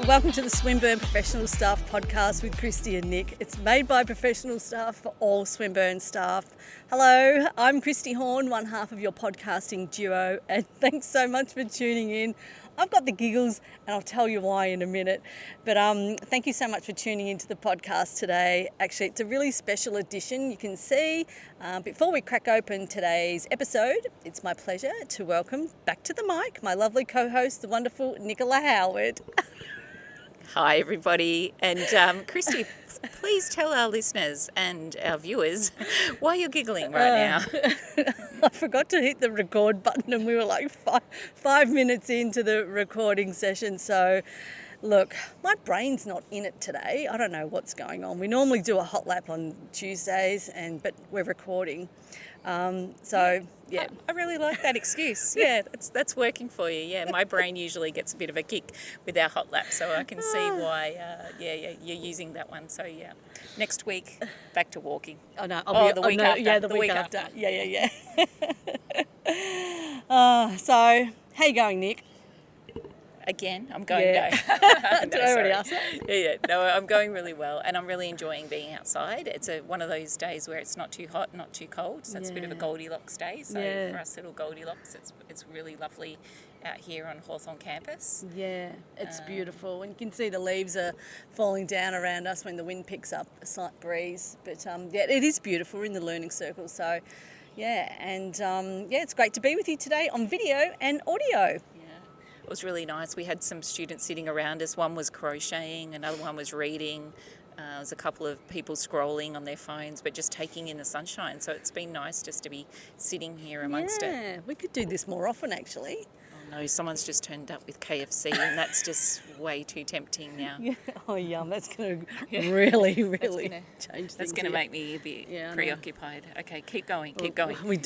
Welcome to the Swinburne Professional Staff Podcast with Christy and Nick. It's made by professional staff for all Swinburne staff. Hello, I'm Christy Horn, one half of your podcasting duo, and thanks so much for tuning in. I've got the giggles and I'll tell you why in a minute. But thank you so much for tuning into the podcast today. Actually, it's a really special edition. You can see, before we crack open today's episode, it's my pleasure to welcome back to the mic my lovely co-host, the wonderful Nicola Howard. Hi everybody, and Christy, please tell our listeners and our viewers why you're giggling right now. I forgot to hit the record button and we were like five minutes into the recording session, so look, my brain's not in it today. I don't know what's going on. We normally do a hot lap on Tuesdays, but we're recording. Yeah. I really like that excuse. Yeah, that's working for you. Yeah, my brain usually gets a bit of a kick with our hot lap, so I can see why. You're using that one. So yeah, next week back to walking. Oh no, the week after. Yeah, the week after. Yeah. So how you going, Nick? Again, I'm going Yeah. no. Did I already ask that? Yeah. No, I'm going really well, and I'm really enjoying being outside. It's one of those days where it's not too hot, not too cold, so it's a bit of a Goldilocks day. So for us little Goldilocks, it's really lovely out here on Hawthorn campus. Yeah, it's beautiful. And you can see the leaves are falling down around us when the wind picks up, a slight breeze. But it is beautiful. We're in the learning circle. So it's great to be with you today on video and audio. It was really nice. We had some students sitting around us. One was crocheting, another one was reading. There was a couple of people scrolling on their phones, but just taking in the sunshine. So it's been nice just to be sitting here amongst it. Yeah, we could do this more often, actually. Oh no, someone's just turned up with KFC, and that's just way too tempting now. Yeah. Oh, yum. That's going to really change things. That's going to make me a bit preoccupied. Okay, keep going.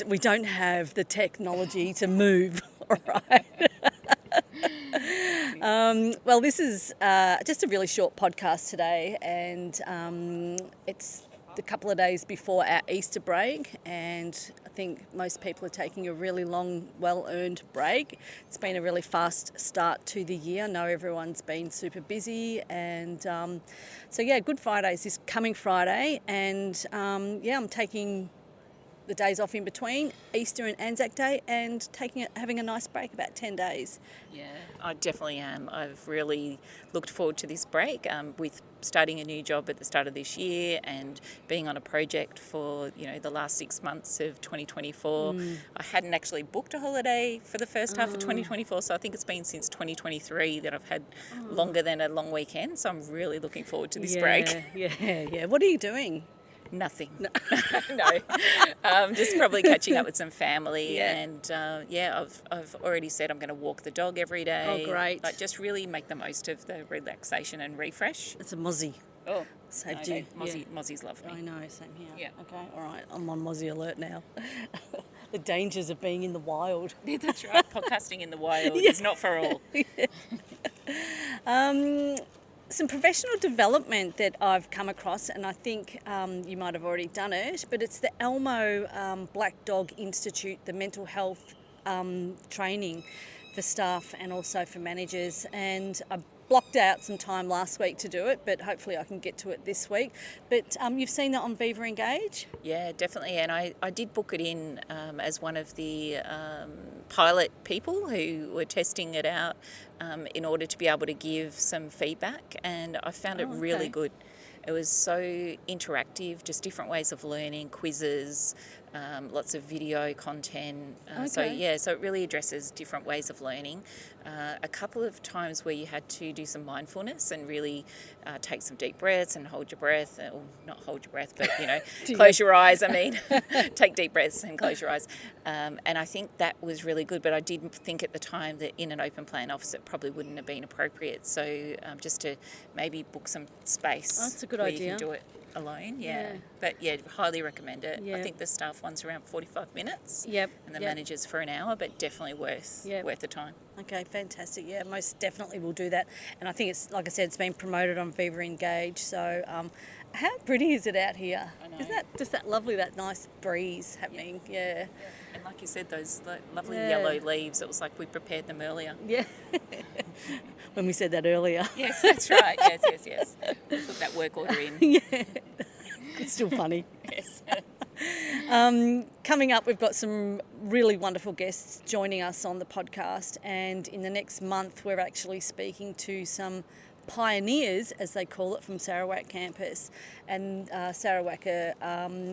We don't have the technology to move, all right? Well, this is just a really short podcast today, and it's a couple of days before our Easter break, and I think most people are taking a really long, well-earned break. It's been a really fast start to the year. I know everyone's been super busy, and Good Friday's this coming Friday, and I'm taking the days off in between Easter and Anzac Day, and having a nice break, about 10 days. Yeah, I definitely am. I've really looked forward to this break with starting a new job at the start of this year and being on a project for the last 6 months of 2024. I hadn't actually booked a holiday for the first half of 2024, so I think it's been since 2023 that I've had longer than a long weekend, so I'm really looking forward to this break. Yeah. What are you doing? Nothing. No. Just probably catching up with some family, and I've already said I'm going to walk the dog every day. Oh, great! Like, just really make the most of the relaxation and refresh. It's a mozzie. Oh, saved you. Mozzies love me. I know, same here. Yeah. Okay, all right. I'm on mozzie alert now. The dangers of being in the wild. Yeah, that's right. Podcasting in the wild is not for all. Some professional development that I've come across, and I think you might have already done it, but it's the Elmo Black Dog Institute, the mental health training for staff and also for managers. And I blocked out some time last week to do it, but hopefully I can get to it this week. But you've seen that on Viva Engage? Yeah, definitely. And I did book it in as one of the pilot people who were testing it out in order to be able to give some feedback. And I found it really good. It was so interactive, just different ways of learning, quizzes, lots of video content. So it really addresses different ways of learning. A couple of times where you had to do some mindfulness and really take some deep breaths and hold your breath, or not hold your breath, but close your eyes. Take deep breaths and close your eyes. And I think that was really good, but I did think at the time that in an open plan office it probably wouldn't have been appropriate. So just to maybe book some space. That's a good where idea. You can do it alone, But highly recommend it. I think the staff one's around 45 minutes. Yep. And the managers for an hour, but definitely worth the time. Okay, fantastic. Yeah, most definitely will do that. And I think it's, like I said, it's been promoted on Viva Engage. So how pretty is it out here? I know. Isn't that just that lovely, that nice breeze happening? Yeah. And like you said, those lovely yellow leaves, it was like we prepared them earlier. Yeah. when we said that earlier. Yes, that's right. Yes. Put that work order in. Yeah, it's still funny. Yes. Coming up, we've got some really wonderful guests joining us on the podcast, and in the next month we're actually speaking to some pioneers, as they call it, from Sarawak campus. And Sarawak are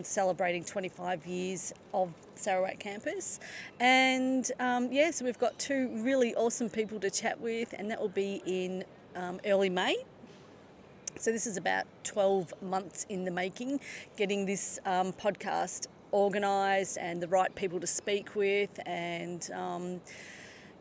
celebrating 25 years of Sarawak campus. And so we've got two really awesome people to chat with, and that will be in early May. So this is about 12 months in the making, getting this podcast organised and the right people to speak with, and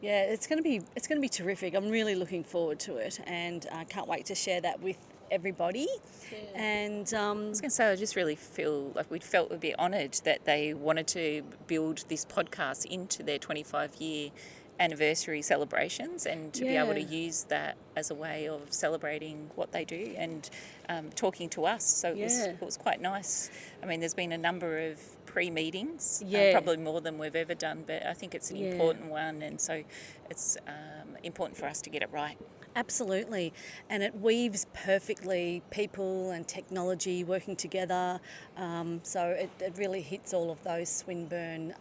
it's going to be terrific. I'm really looking forward to it, and I can't wait to share that with everybody. Yeah. And I was going to say, I just really feel like we'd be honoured that they wanted to build this podcast into their 25-year anniversary celebrations, and to be able to use that as a way of celebrating what they do and talking to us. So it was quite nice. I mean, there's been a number of pre-meetings, probably more than we've ever done, but I think it's an important one, and so it's important for us to get it right. Absolutely, and it weaves perfectly people and technology working together, so it really hits all of those Swinburne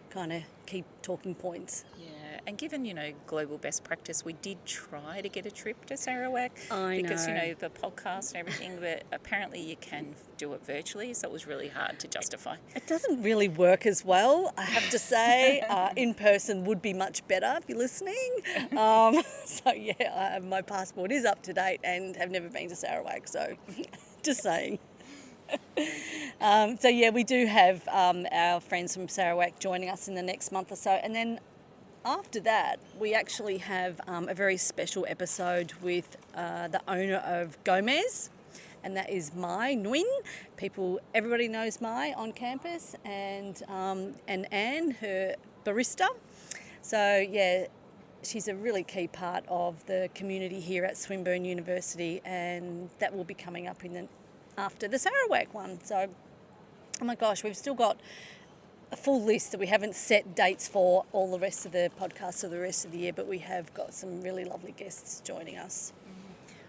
kind of key talking points. Yeah, and given, global best practice, we did try to get a trip to Sarawak because, the podcast and everything, but apparently you can do it virtually, so it was really hard to justify. It doesn't really work as well, I have to say. In person would be much better if you're listening. My passport is up to date and have never been to Sarawak, so just saying. We do have our friends from Sarawak joining us in the next month or so, and then after that we actually have a very special episode with the owner of Gomez, and that is Mai Nguyen. Everybody knows Mai on campus, and Anne, her barista. So she's a really key part of the community here at Swinburne University, and that will be coming up after the Sarawak one. So, oh my gosh, we've still got a full list that we haven't set dates for all the rest of the podcasts for the rest of the year, but we have got some really lovely guests joining us.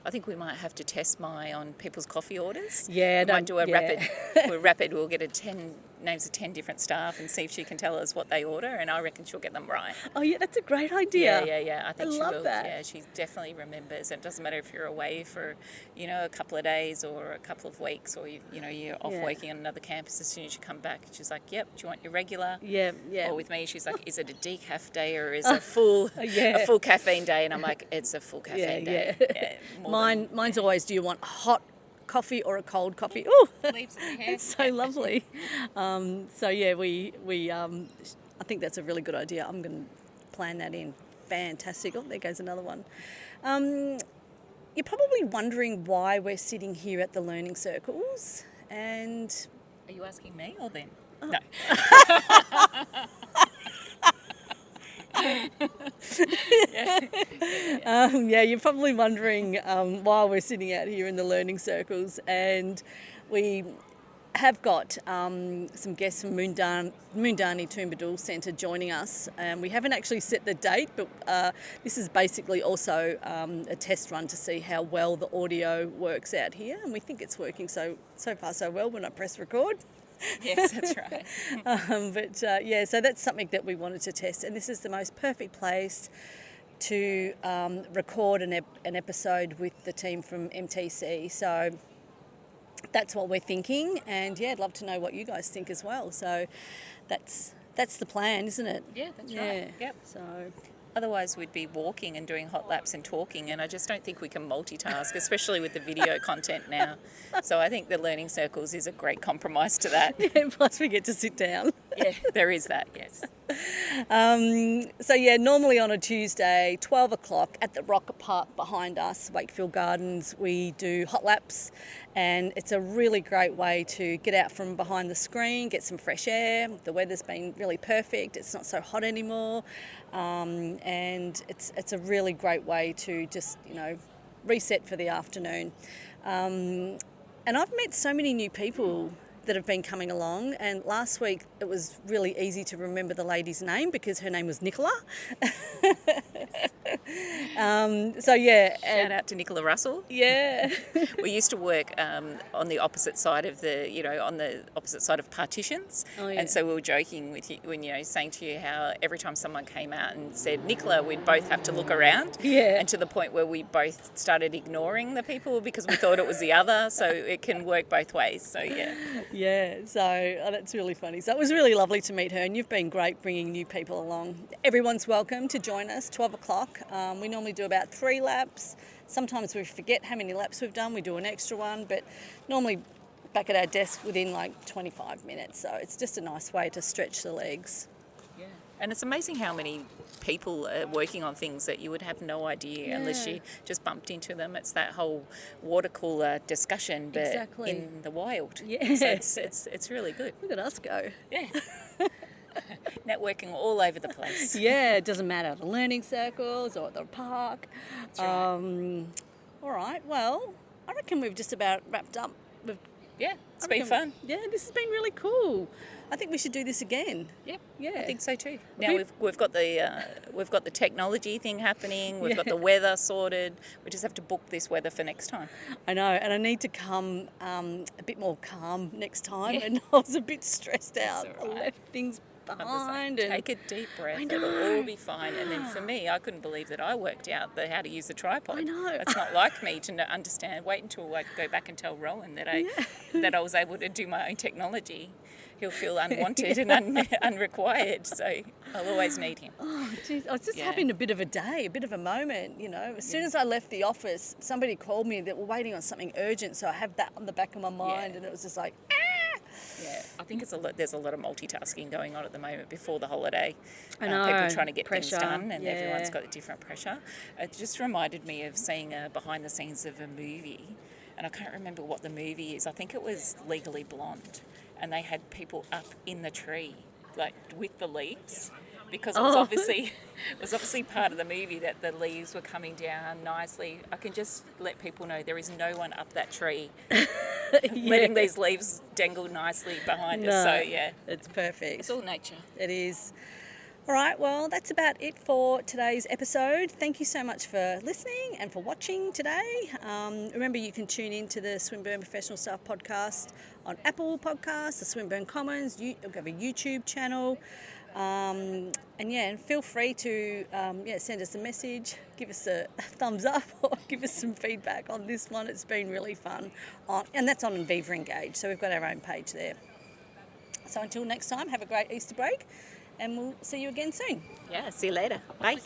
I think we might have to test Mai on people's coffee orders. Yeah, we might do a rapid. We'll get 10 names of 10 different staff and see if she can tell us what they order, and I reckon she'll get them right. Oh yeah, that's a great idea. Yeah. I think she love will. that. Yeah, she definitely remembers. It doesn't matter if you're away for, a couple of days or a couple of weeks, or you're off working on another campus. As soon as you come back, she's like, "Yep, do you want your regular?" Yeah. Or with me, she's like, "Is it a decaf day or is it a full caffeine day?" And I'm like, "It's a full caffeine day." Yeah, mine's always, do you want hot coffee or a cold coffee? Oh, leaves in the hair. It's so lovely. I think that's a really good idea. I'm going to plan that in. Fantastic. Oh, there goes another one. You're probably wondering why we're sitting here at the Learning Circles, and... Are you asking me or them? Oh. No. You're probably wondering why we're sitting out here in the Learning Circles, and we have got some guests from Moondani Toombadul Centre joining us. We haven't actually set the date, but this is basically also a test run to see how well the audio works out here, and we think it's working so far so well when I press record. Yes, that's right. So that's something that we wanted to test, and this is the most perfect place to record an episode with the team from MTC. So that's what we're thinking, and I'd love to know what you guys think as well. So that's the plan, isn't it? Yeah, that's right. Yep. So otherwise we'd be walking and doing hot laps and talking, and I just don't think we can multitask, especially with the video content now. So I think the Learning Circles is a great compromise to that. Yeah, plus we get to sit down. Yeah, there is that, yes. Normally on a Tuesday, 12 o'clock at the Rocket Park behind us, Wakefield Gardens, we do hot laps, and it's a really great way to get out from behind the screen, get some fresh air. The weather's been really perfect. It's not so hot anymore, and it's a really great way to just, reset for the afternoon. And I've met so many new people that have been coming along, and last week it was really easy to remember the lady's name because her name was Nicola. So yeah, Shout out to Nicola Russell. yeah, We used to work on the opposite side of on the opposite side of partitions. Oh, yeah. And so we were joking with you when, saying to you how every time someone came out and said Nicola, we'd both have to look around. Yeah. And to the point where we both started ignoring the people because we thought it was the other. So it can work both ways. So yeah. yeah. So that's really funny. So it was really lovely to meet her, and you've been great bringing new people along. Everyone's welcome to join us, 12 o'clock. We normally do about 3 laps. Sometimes we forget how many laps we've done. We do an extra one, but normally back at our desk within like 25 minutes. So it's just a nice way to stretch the legs. Yeah. And it's amazing how many people are working on things that you would have no idea unless you just bumped into them. It's that whole water cooler discussion, but Exactly. in the wild. Yeah. So it's really good. Look at us go. Yeah. Networking all over the place. Yeah, it doesn't matter, the learning circles or at the park. That's right. All right, well, I reckon we've just about wrapped up. Yeah, it's I been reckon- fun. Yeah, this has been really cool. I think we should do this again. Yep. Yeah. I think so too. Now Okay. we've got the technology thing happening. We've got the weather sorted. We just have to book this weather for next time. I know, and I need to come a bit more calm next time. Yeah. And I was a bit stressed out. all right. I left things I'm the same. behind. And Take a deep breath. I It'll know. all be fine. And then for me, I couldn't believe that I worked out how to use the tripod. I know. It's not like me to understand. Wait until I go back and tell Rowan that I was able to do my own technology. He'll feel unwanted and unrequired. So I'll always need him. Oh, geez, I was just Yeah. having a bit of a day, a bit of a moment, As soon as I left the office, somebody called me that we're waiting on something urgent, so I have that on the back of my mind, and it was just like, Yeah, I think there's a lot of multitasking going on at the moment before the holiday. I know, People trying to get pressure, things done, and yeah. everyone's got a different pressure. It just reminded me of seeing behind the scenes of a movie, and I can't remember what the movie is. I think it was Legally Blonde, and they had people up in the tree, like with the leaves. Because it was obviously part of the movie that the leaves were coming down nicely. I can just let people know there is no one up that tree letting these leaves dangle nicely behind us. So yeah, it's perfect. it's all nature. It is. All right, well, that's about it for today's episode. Thank you so much for listening and for watching today. Remember, you can tune in to the Swinburne Professional Staff podcast on Apple Podcasts, the Swinburne Commons. We have a YouTube channel. And feel free to send us a message, give us a thumbs up, or give us some feedback on this one. It's been really fun. And that's on Viva Engage, so we've got our own page there. So until next time, have a great Easter break, and we'll see you again soon. Yeah, see you later. Bye.